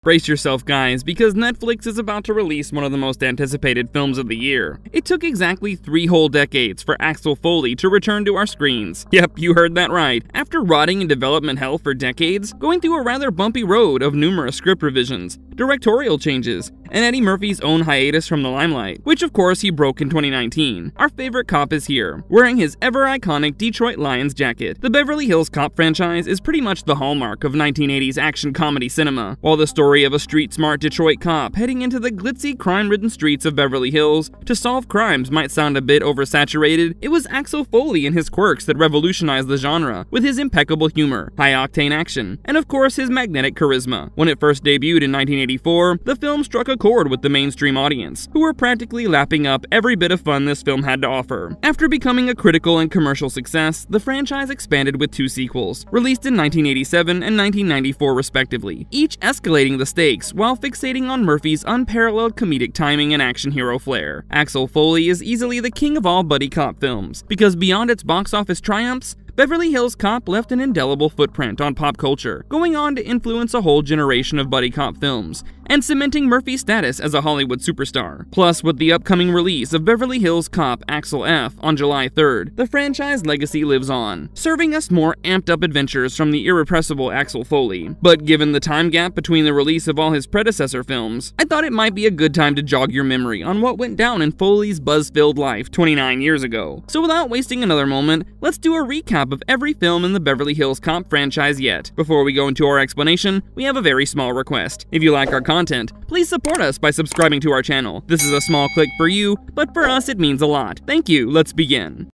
Brace yourself, guys, because Netflix is about to release one of the most anticipated films of the year. It took exactly 3 whole decades for Axel Foley to return to our screens. Yep, you heard that right. After rotting in development hell for decades, going through a rather bumpy road of numerous script revisions, directorial changes, and Eddie Murphy's own hiatus from the limelight, which of course he broke in 2019, our favorite cop is here, wearing his ever-iconic Detroit Lions jacket. The Beverly Hills Cop franchise is pretty much the hallmark of 1980s action comedy cinema. While the story of a street-smart Detroit cop heading into the glitzy, crime-ridden streets of Beverly Hills to solve crimes might sound a bit oversaturated, it was Axel Foley and his quirks that revolutionized the genre with his impeccable humor, high-octane action, and of course his magnetic charisma. When it first debuted in 1984, the film struck a chord with the mainstream audience, who were practically lapping up every bit of fun this film had to offer. After becoming a critical and commercial success, the franchise expanded with 2 sequels, released in 1987 and 1994 respectively, each escalating the stakes while fixating on Murphy's unparalleled comedic timing and action hero flair. Axel Foley is easily the king of all buddy cop films, because beyond its box office triumphs, Beverly Hills Cop left an indelible footprint on pop culture, going on to influence a whole generation of buddy cop films, and cementing Murphy's status as a Hollywood superstar. Plus, with the upcoming release of Beverly Hills Cop Axel F on July 3rd, the franchise legacy lives on, serving us more amped-up adventures from the irrepressible Axel Foley. But given the time gap between the release of all his predecessor films, I thought it might be a good time to jog your memory on what went down in Foley's buzz-filled life 29 years ago. So without wasting another moment, let's do a recap of every film in the Beverly Hills Cop franchise yet. Before we go into our explanation, we have a very small request. If you like our content, please support us by subscribing to our channel. This is a small click for you, but for us it means a lot. Thank you, let's begin.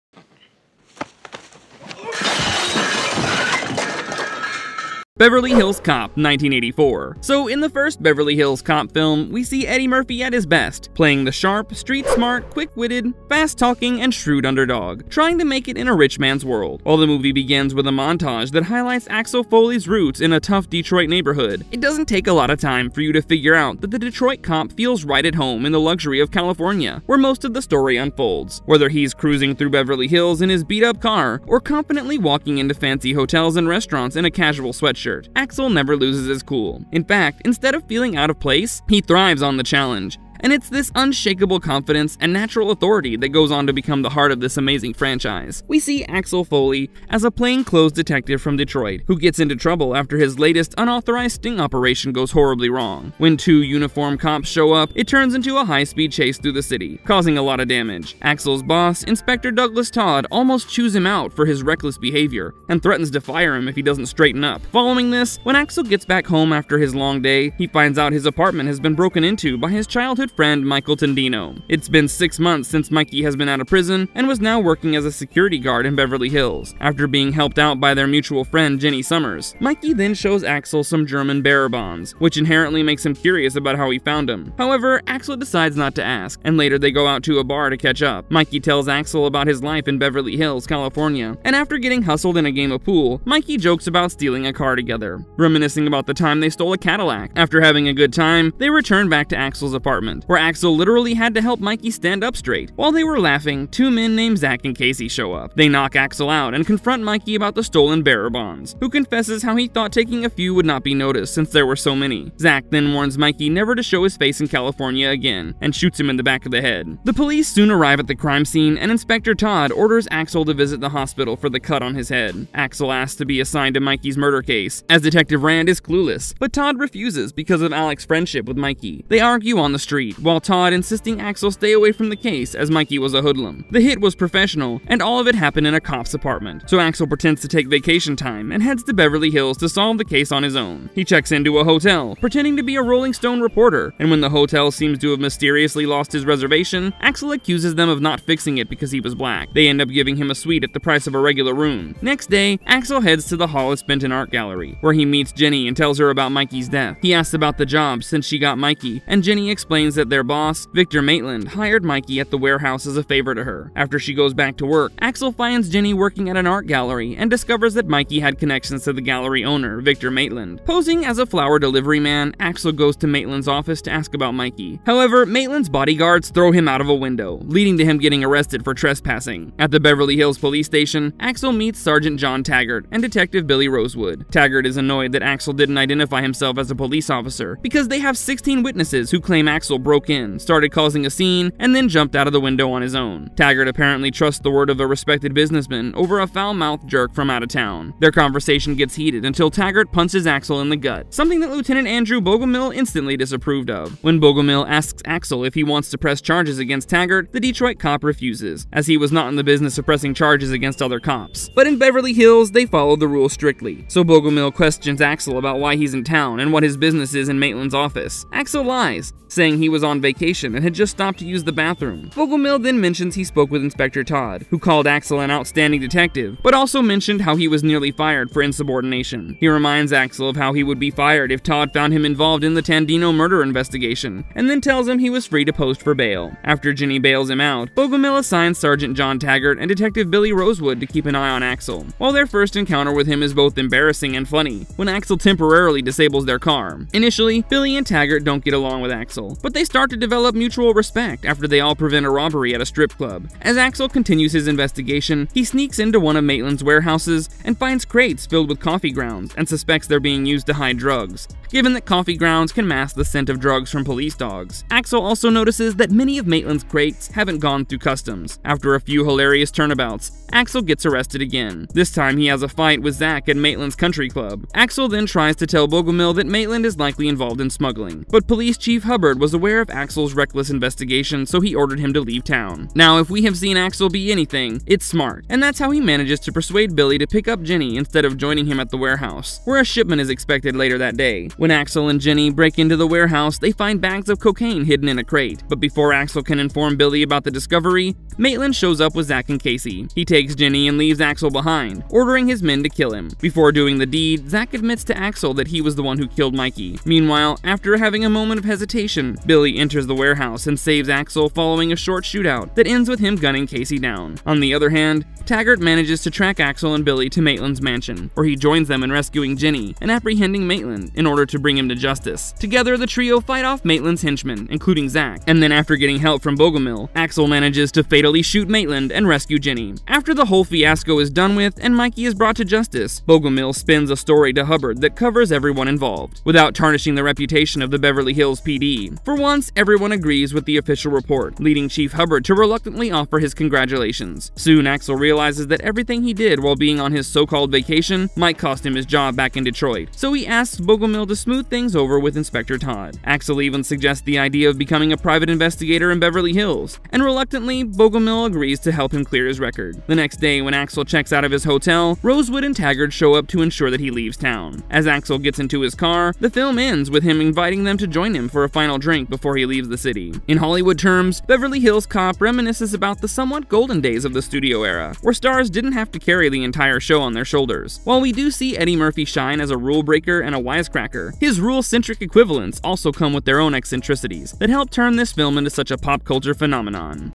Beverly Hills Cop, 1984. So in the first Beverly Hills Cop film, we see Eddie Murphy at his best, playing the sharp, street-smart, quick-witted, fast-talking, and shrewd underdog, trying to make it in a rich man's world. While the movie begins with a montage that highlights Axel Foley's roots in a tough Detroit neighborhood, it doesn't take a lot of time for you to figure out that the Detroit cop feels right at home in the luxury of California, where most of the story unfolds. Whether he's cruising through Beverly Hills in his beat-up car, or confidently walking into fancy hotels and restaurants in a casual sweatshirt, Axel never loses his cool. In fact, instead of feeling out of place, he thrives on the challenge. And it's this unshakable confidence and natural authority that goes on to become the heart of this amazing franchise. We see Axel Foley as a plainclothes detective from Detroit who gets into trouble after his latest unauthorized sting operation goes horribly wrong. When 2 uniformed cops show up, it turns into a high-speed chase through the city, causing a lot of damage. Axel's boss, Inspector Douglas Todd, almost chews him out for his reckless behavior and threatens to fire him if he doesn't straighten up. Following this, when Axel gets back home after his long day, he finds out his apartment has been broken into by his childhood friend Michael Tendino. It's been 6 months since Mikey has been out of prison and was now working as a security guard in Beverly Hills, after being helped out by their mutual friend Jenny Summers. Mikey then shows Axel some German bearer bonds, which inherently makes him curious about how he found them. However, Axel decides not to ask, and later they go out to a bar to catch up. Mikey tells Axel about his life in Beverly Hills, California, and after getting hustled in a game of pool, Mikey jokes about stealing a car together, reminiscing about the time they stole a Cadillac. After having a good time, they return back to Axel's apartment, where Axel literally had to help Mikey stand up straight. While they were laughing, 2 men named Zach and Casey show up. They knock Axel out and confront Mikey about the stolen bearer bonds, who confesses how he thought taking a few would not be noticed since there were so many. Zach then warns Mikey never to show his face in California again, and shoots him in the back of the head. The police soon arrive at the crime scene, and Inspector Todd orders Axel to visit the hospital for the cut on his head. Axel asks to be assigned to Mikey's murder case, as Detective Rand is clueless, but Todd refuses because of Alex's friendship with Mikey. They argue on the street, while Todd insisting Axel stay away from the case as Mikey was a hoodlum. The hit was professional, and all of it happened in a cop's apartment, so Axel pretends to take vacation time and heads to Beverly Hills to solve the case on his own. He checks into a hotel, pretending to be a Rolling Stone reporter, and when the hotel seems to have mysteriously lost his reservation, Axel accuses them of not fixing it because he was black. They end up giving him a suite at the price of a regular room. Next day, Axel heads to the Hollis Benton Art Gallery, where he meets Jenny and tells her about Mikey's death. He asks about the job since she got Mikey, and Jenny explains realizes that their boss, Victor Maitland, hired Mikey at the warehouse as a favor to her. After she goes back to work, Axel finds Ginny working at an art gallery and discovers that Mikey had connections to the gallery owner, Victor Maitland. Posing as a flower delivery man, Axel goes to Maitland's office to ask about Mikey. However, Maitland's bodyguards throw him out of a window, leading to him getting arrested for trespassing. At the Beverly Hills police station, Axel meets Sergeant John Taggart and Detective Billy Rosewood. Taggart is annoyed that Axel didn't identify himself as a police officer because they have 16 witnesses who claim Axel broke in, started causing a scene, and then jumped out of the window on his own. Taggart apparently trusts the word of a respected businessman over a foul-mouthed jerk from out of town. Their conversation gets heated until Taggart punches Axel in the gut, something that Lieutenant Andrew Bogomil instantly disapproved of. When Bogomil asks Axel if he wants to press charges against Taggart, the Detroit cop refuses, as he was not in the business of pressing charges against other cops. But in Beverly Hills, they follow the rules strictly, so Bogomil questions Axel about why he's in town and what his business is in Maitland's office. Axel lies, saying he was on vacation and had just stopped to use the bathroom. Bogomil then mentions he spoke with Inspector Todd, who called Axel an outstanding detective, but also mentioned how he was nearly fired for insubordination. He reminds Axel of how he would be fired if Todd found him involved in the Tandino murder investigation, and then tells him he was free to post for bail. After Ginny bails him out, Bogomil assigns Sergeant John Taggart and Detective Billy Rosewood to keep an eye on Axel. While their first encounter with him is both embarrassing and funny, when Axel temporarily disables their car. Initially, Billy and Taggart don't get along with Axel, but they start to develop mutual respect after they all prevent a robbery at a strip club. As Axel continues his investigation, he sneaks into one of Maitland's warehouses and finds crates filled with coffee grounds and suspects they're being used to hide drugs, given that coffee grounds can mask the scent of drugs from police dogs. Axel also notices that many of Maitland's crates haven't gone through customs. After a few hilarious turnabouts, Axel gets arrested again. This time he has a fight with Zach at Maitland's country club. Axel then tries to tell Bogomil that Maitland is likely involved in smuggling, but Police Chief Hubbard was aware of Axel's reckless investigation, so he ordered him to leave town. Now, if we have seen Axel be anything, it's smart, and that's how he manages to persuade Billy to pick up Ginny instead of joining him at the warehouse, where a shipment is expected later that day. When Axel and Ginny break into the warehouse, they find bags of cocaine hidden in a crate, but before Axel can inform Billy about the discovery, Maitland shows up with Zach and Casey. He takes Ginny and leaves Axel behind, ordering his men to kill him. Before doing the deed, Zach admits to Axel that he was the one who killed Mikey. Meanwhile, after having a moment of hesitation, Billy enters the warehouse and saves Axel following a short shootout that ends with him gunning Casey down. On the other hand, Taggart manages to track Axel and Billy to Maitland's mansion, where he joins them in rescuing Ginny and apprehending Maitland in order to bring him to justice. Together, the trio fight off Maitland's henchmen, including Zach, and then after getting help from Bogomil, Axel manages to fatally shoot Maitland and rescue Ginny. After the whole fiasco is done with and Mikey is brought to justice, Bogomil spins a story to Hubbard that covers everyone involved, without tarnishing the reputation of the Beverly Hills PD. For once, everyone agrees with the official report, leading Chief Hubbard to reluctantly offer his congratulations. Soon, Axel realizes that everything he did while being on his so-called vacation might cost him his job back in Detroit, so he asks Bogomil to smooth things over with Inspector Todd. Axel even suggests the idea of becoming a private investigator in Beverly Hills, and reluctantly, Bogomil agrees to help him clear his record. The next day, when Axel checks out of his hotel, Rosewood and Taggart show up to ensure that he leaves town. As Axel gets into his car, the film ends with him inviting them to join him for a final drink before he leaves the city. In Hollywood terms, Beverly Hills Cop reminisces about the somewhat golden days of the studio era, where stars didn't have to carry the entire show on their shoulders. While we do see Eddie Murphy shine as a rule breaker and a wisecracker, his rule-centric equivalents also come with their own eccentricities that help turn this film into such a pop culture phenomenon.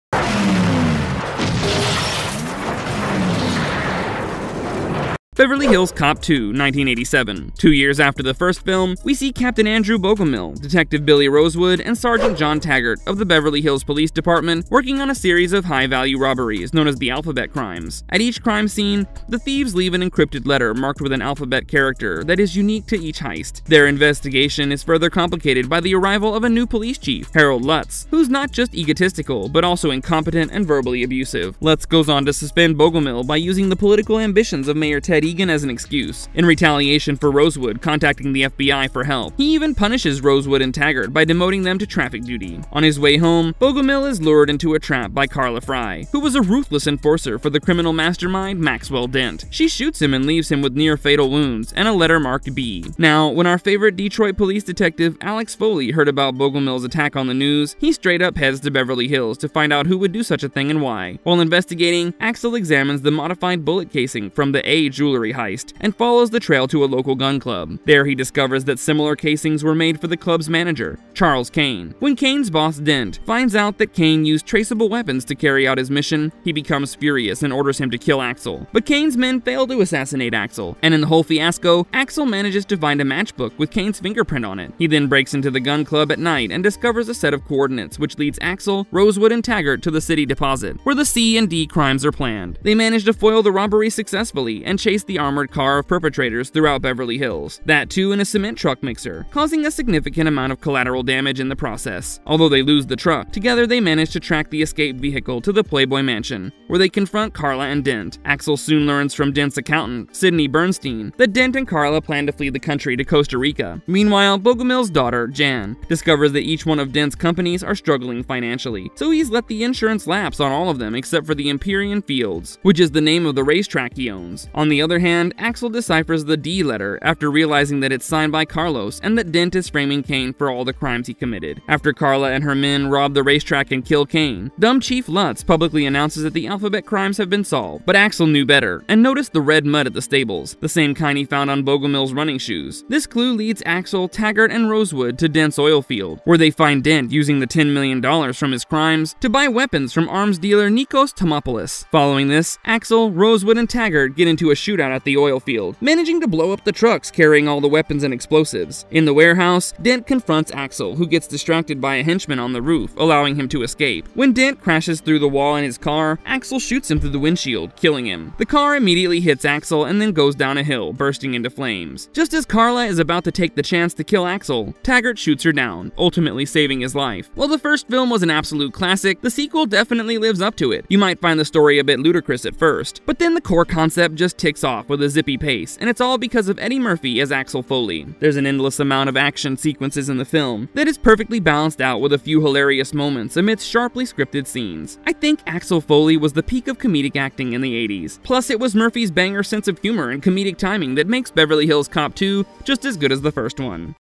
Beverly Hills Cop 2, 1987. 2 years after the first film, we see Captain Andrew Bogomil, Detective Billy Rosewood, and Sergeant John Taggart of the Beverly Hills Police Department working on a series of high-value robberies known as the Alphabet Crimes. At each crime scene, the thieves leave an encrypted letter marked with an alphabet character that is unique to each heist. Their investigation is further complicated by the arrival of a new police chief, Harold Lutz, who's not just egotistical, but also incompetent and verbally abusive. Lutz goes on to suspend Bogomil by using the political ambitions of Mayor Ted Egan as an excuse, in retaliation for Rosewood contacting the FBI for help. He even punishes Rosewood and Taggart by demoting them to traffic duty. On his way home, Bogomil is lured into a trap by Carla Fry, who was a ruthless enforcer for the criminal mastermind Maxwell Dent. She shoots him and leaves him with near-fatal wounds and a letter marked B. Now, when our favorite Detroit police detective Axel Foley heard about Bogomil's attack on the news, he straight up heads to Beverly Hills to find out who would do such a thing and why. While investigating, Axel examines the modified bullet casing from the A jewelry burglary heist and follows the trail to a local gun club. There he discovers that similar casings were made for the club's manager, Charles Kane. When Kane's boss Dent finds out that Kane used traceable weapons to carry out his mission, he becomes furious and orders him to kill Axel. But Kane's men fail to assassinate Axel, and in the whole fiasco, Axel manages to find a matchbook with Kane's fingerprint on it. He then breaks into the gun club at night and discovers a set of coordinates which leads Axel, Rosewood, and Taggart to the city deposit, where the C and D crimes are planned. They manage to foil the robbery successfully and chase the armored car of perpetrators throughout Beverly Hills. That too in a cement truck mixer, causing a significant amount of collateral damage in the process. Although they lose the truck, together they manage to track the escaped vehicle to the Playboy Mansion, where they confront Carla and Dent. Axel soon learns from Dent's accountant, Sidney Bernstein, that Dent and Carla plan to flee the country to Costa Rica. Meanwhile, Bogomil's daughter, Jan, discovers that each one of Dent's companies are struggling financially, so he's let the insurance lapse on all of them except for the Empyrean Fields, which is the name of the racetrack he owns. On the other hand, Axel deciphers the D letter after realizing that it's signed by Carlos and that Dent is framing Kane for all the crimes he committed. After Carla and her men rob the racetrack and kill Kane, dumb Chief Lutz publicly announces that the alphabet crimes have been solved, but Axel knew better and noticed the red mud at the stables, the same kind he found on Bogomil's running shoes. This clue leads Axel, Taggart, and Rosewood to Dent's oil field, where they find Dent using the $10 million from his crimes to buy weapons from arms dealer Nikos Tomopoulos. Following this, Axel, Rosewood, and Taggart get into a shootout at the oil field, managing to blow up the trucks carrying all the weapons and explosives. In the warehouse, Dent confronts Axel, who gets distracted by a henchman on the roof, allowing him to escape. When Dent crashes through the wall in his car, Axel shoots him through the windshield, killing him. The car immediately hits Axel and then goes down a hill, bursting into flames. Just as Carla is about to take the chance to kill Axel, Taggart shoots her down, ultimately saving his life. While the first film was an absolute classic, the sequel definitely lives up to it. You might find the story a bit ludicrous at first, but then the core concept just ticks off with a zippy pace, and it's all because of Eddie Murphy as Axel Foley. There's an endless amount of action sequences in the film that is perfectly balanced out with a few hilarious moments amidst sharply scripted scenes. I think Axel Foley was the peak of comedic acting in the 80s. Plus, it was Murphy's banger sense of humor and comedic timing that makes Beverly Hills Cop 2 just as good as the first one.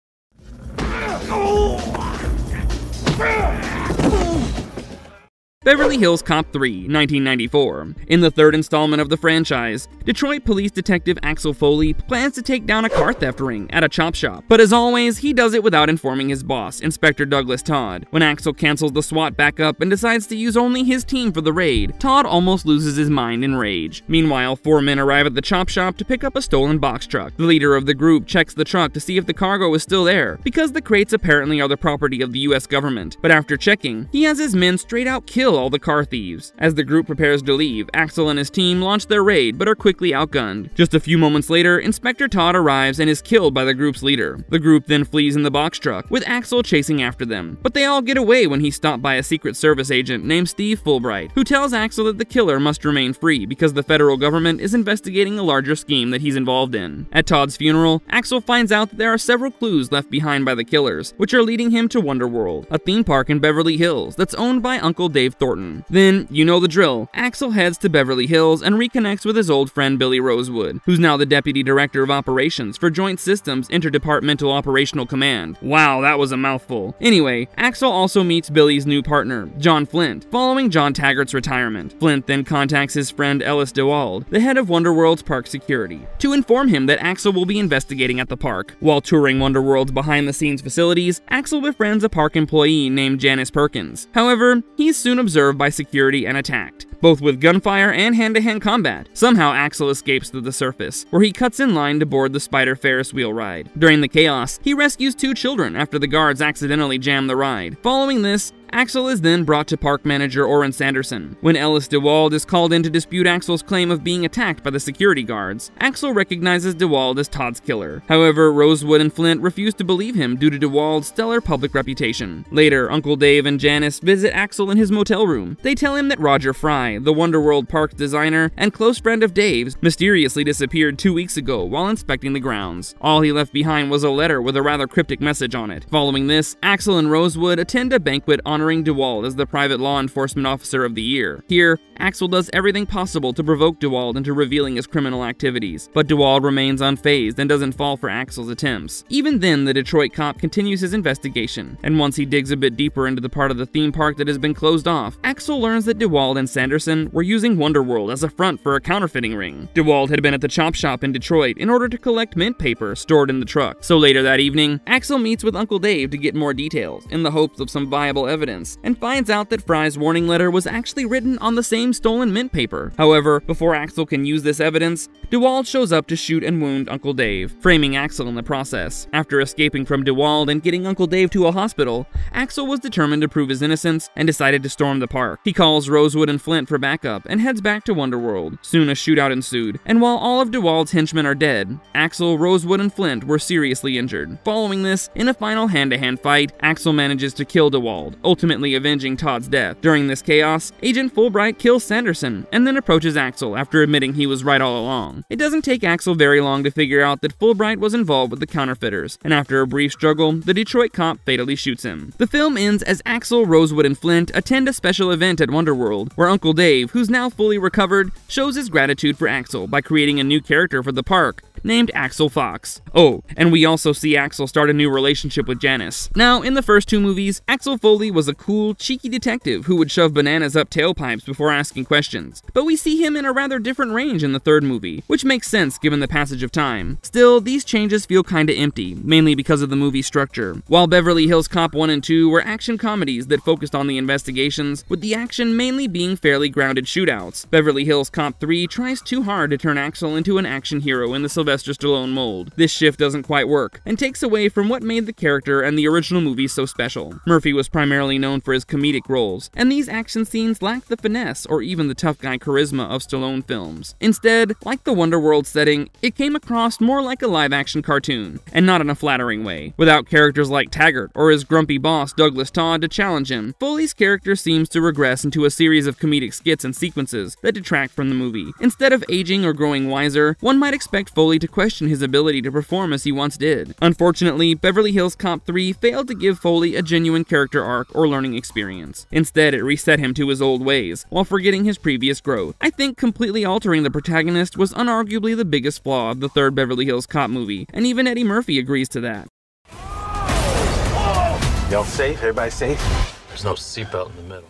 Beverly Hills Cop 3, 1994. In the third installment of the franchise, Detroit police detective Axel Foley plans to take down a car theft ring at a chop shop. But as always, he does it without informing his boss, Inspector Douglas Todd. When Axel cancels the SWAT backup and decides to use only his team for the raid, Todd almost loses his mind in rage. Meanwhile, 4 men arrive at the chop shop to pick up a stolen box truck. The leader of the group checks the truck to see if the cargo is still there, because the crates apparently are the property of the US government. But after checking, he has his men straight out kill all the car thieves. As the group prepares to leave, Axel and his team launch their raid but are quickly outgunned. Just a few moments later, Inspector Todd arrives and is killed by the group's leader. The group then flees in the box truck, with Axel chasing after them. But they all get away when he's stopped by a Secret Service agent named Steve Fulbright, who tells Axel that the killer must remain free because the federal government is investigating a larger scheme that he's involved in. At Todd's funeral, Axel finds out that there are several clues left behind by the killers, which are leading him to Wonderworld, a theme park in Beverly Hills that's owned by Uncle Dave Thornton. Then, you know the drill, Axel heads to Beverly Hills and reconnects with his old friend Billy Rosewood, who's now the Deputy Director of Operations for Joint Systems Interdepartmental Operational Command. Wow, that was a mouthful. Anyway, Axel also meets Billy's new partner, John Flint, following John Taggart's retirement. Flint then contacts his friend Ellis DeWald, the head of Wonderworld's park security, to inform him that Axel will be investigating at the park. While touring Wonderworld's behind-the-scenes facilities, Axel befriends a park employee named Janice Perkins. However, he's soon observed by security and attacked, both with gunfire and hand-to-hand combat. Somehow Axel escapes to the surface, where he cuts in line to board the Spider Ferris wheel ride. During the chaos, he rescues 2 children after the guards accidentally jam the ride. Following this, Axel is then brought to park manager Orrin Sanderson. When Ellis DeWald is called in to dispute Axel's claim of being attacked by the security guards, Axel recognizes DeWald as Todd's killer. However, Rosewood and Flint refuse to believe him due to DeWald's stellar public reputation. Later, Uncle Dave and Janice visit Axel in his motel room. They tell him that Roger Fry, the Wonderworld park's designer and close friend of Dave's, mysteriously disappeared 2 weeks ago while inspecting the grounds. All he left behind was a letter with a rather cryptic message on it. Following this, Axel and Rosewood attend a banquet honoring honoring DeWalt as the Private Law Enforcement Officer of the Year. Here, Axel does everything possible to provoke DeWalt into revealing his criminal activities, but DeWalt remains unfazed and doesn't fall for Axel's attempts. Even then, the Detroit cop continues his investigation, and once he digs a bit deeper into the part of the theme park that has been closed off, Axel learns that DeWalt and Sanderson were using Wonderworld as a front for a counterfeiting ring. DeWalt had been at the chop shop in Detroit in order to collect mint paper stored in the truck, so later that evening, Axel meets with Uncle Dave to get more details, in the hopes of some viable evidence, and finds out that Fry's warning letter was actually written on the same stolen mint paper. However, before Axel can use this evidence, DeWalt shows up to shoot and wound Uncle Dave, framing Axel in the process. After escaping from DeWalt and getting Uncle Dave to a hospital, Axel was determined to prove his innocence and decided to storm the park. He calls Rosewood and Flint for backup and heads back to Wonderworld. Soon a shootout ensued, and while all of DeWalt's henchmen are dead, Axel, Rosewood, and Flint were seriously injured. Following this, in a final hand-to-hand fight, Axel manages to kill DeWalt, ultimately avenging Todd's death. During this chaos, Agent Fulbright kills Sanderson, and then approaches Axel after admitting he was right all along. It doesn't take Axel very long to figure out that Fulbright was involved with the counterfeiters, and after a brief struggle, the Detroit cop fatally shoots him. The film ends as Axel, Rosewood, and Flint attend a special event at Wonderworld, where Uncle Dave, who's now fully recovered, shows his gratitude for Axel by creating a new character for the park, named Axel Fox. Oh, and we also see Axel start a new relationship with Janice. Now, in the first two movies, Axel Foley was a cool, cheeky detective who would shove bananas up tailpipes before asking questions, but we see him in a rather different range in the third movie, which makes sense given the passage of time. Still, these changes feel kinda empty, mainly because of the movie structure. While Beverly Hills Cop 1 and 2 were action comedies that focused on the investigations, with the action mainly being fairly grounded shootouts, Beverly Hills Cop 3 tries too hard to turn Axel into an action hero in the Sylvester Stallone mold. This shift doesn't quite work, and takes away from what made the character and the original movie so special. Murphy was primarily known for his comedic roles, and these action scenes lacked the finesse or even the tough guy charisma of Stallone films. Instead, like the Wonderworld setting, it came across more like a live-action cartoon, and not in a flattering way. Without characters like Taggart or his grumpy boss Douglas Todd to challenge him, Foley's character seems to regress into a series of comedic skits and sequences that detract from the movie. Instead of aging or growing wiser, one might expect Foley to question his ability to perform as he once did. Unfortunately, Beverly Hills Cop 3 failed to give Foley a genuine character arc or learning experience. Instead, it reset him to his old ways, while forgetting his previous growth. I think completely altering the protagonist was unarguably the biggest flaw of the third Beverly Hills Cop movie, and even Eddie Murphy agrees to that. Y'all safe? Everybody safe? There's no seatbelt in the middle.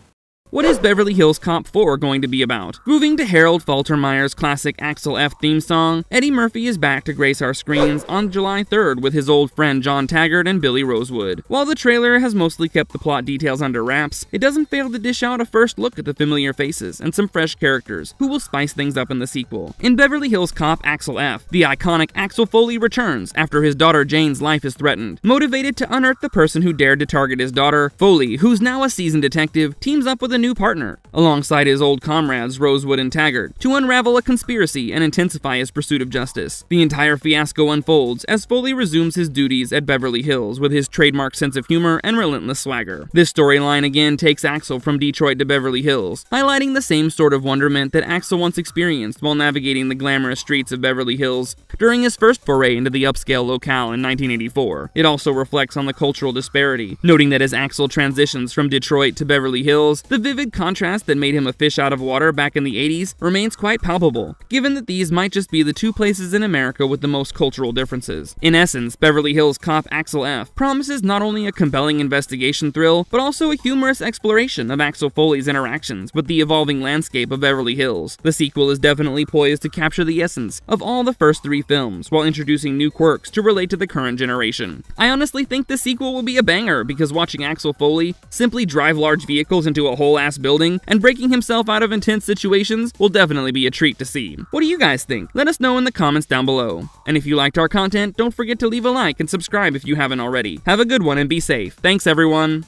What is Beverly Hills Cop 4 going to be about? Grooving to Harold Faltermeyer's classic Axel F theme song, Eddie Murphy is back to grace our screens on July 3rd with his old friend John Taggart and Billy Rosewood. While the trailer has mostly kept the plot details under wraps, it doesn't fail to dish out a first look at the familiar faces and some fresh characters who will spice things up in the sequel. In Beverly Hills Cop Axel F, the iconic Axel Foley returns after his daughter Jane's life is threatened. Motivated to unearth the person who dared to target his daughter, Foley, who's now a seasoned detective, teams up with a new partner, alongside his old comrades Rosewood and Taggart, to unravel a conspiracy and intensify his pursuit of justice. The entire fiasco unfolds as Foley resumes his duties at Beverly Hills with his trademark sense of humor and relentless swagger. This storyline again takes Axel from Detroit to Beverly Hills, highlighting the same sort of wonderment that Axel once experienced while navigating the glamorous streets of Beverly Hills during his first foray into the upscale locale in 1984. It also reflects on the cultural disparity, noting that as Axel transitions from Detroit to Beverly Hills, the vivid contrast that made him a fish out of water back in the 80s remains quite palpable, given that these might just be the two places in America with the most cultural differences. In essence, Beverly Hills Cop Axel F promises not only a compelling investigation thrill, but also a humorous exploration of Axel Foley's interactions with the evolving landscape of Beverly Hills. The sequel is definitely poised to capture the essence of all the first three films, while introducing new quirks to relate to the current generation. I honestly think the sequel will be a banger, because watching Axel Foley simply drive large vehicles into a whole-ass building and breaking himself out of intense situations will definitely be a treat to see. What do you guys think? Let us know in the comments down below. And if you liked our content, don't forget to leave a like and subscribe if you haven't already. Have a good one and be safe. Thanks everyone!